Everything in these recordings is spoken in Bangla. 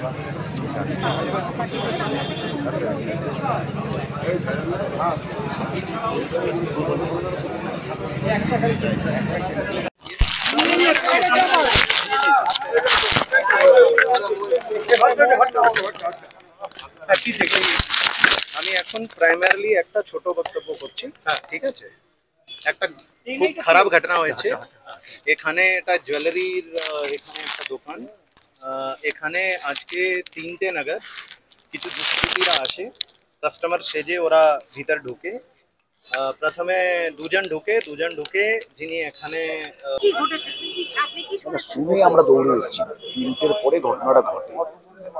আমি এখন প্রাইমারিলি একটা ছোট বক্তব্য করছি, ঠিক আছে? একটা খুব খারাপ ঘটনা হয়েছে এখানে। এটা জুয়েলারির এখানে একটা দোকান। এখানে আজকে 3টে নাগাদ কিছু দুষ্কৃতীরা আসে, কাস্টমার সেজে ওরা ভিতর ঢুকে। প্রথমে দুজন ঢুকে যিনি এখানে শুনে আমরা দৌড়ে এসেছি। 3টের পরে ঘটনাটা ঘটে।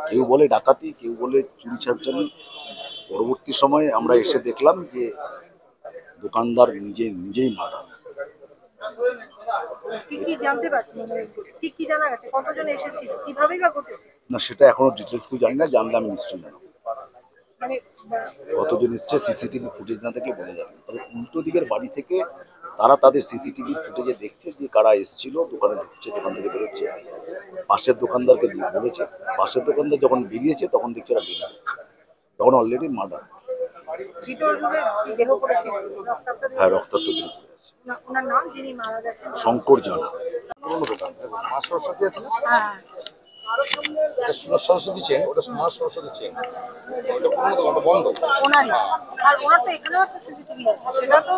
কেউ বলে ডাকাতি, কেউ বলে চুরি চারচারি। পরবর্তী সময়ে আমরা এসে দেখলাম যে দোকানদার নিজেই মারা। না, সেটা এখনো ডিটেলস কিছু জানি না, জানলে আমি নিশ্চয়ই জানাবো। কতজন এসছে সিসিটিভি ফুটেজ না দেখলে বোঝা যাবে। তবে উল্টো দিকের বাড়ি থেকে তারা তাদের সিসিটিভি ফুটেজে দেখছে যে কারা এসেছিল, দোকানে ঢুকছে, দোকান থেকে বেরোচ্ছে। পাশের দোকানদারকে বলেছে, পাশের দোকানদার যখন বেরিয়েছে তখন দেখছে ওরা বেরিয়ে যাচ্ছে, তখন অলরেডি মার্ডার। হ্যাঁ, রক্তাক্ত দেহ। শঙ্কর জানা। মা সরস্বতী আছে, সরস্বতী চেন, ওটা মা সরস্বতী চেন, ওটা বন্ধ। আর ওনার তো এখানেও একটা সিসিটিভি আছে, সেটা তো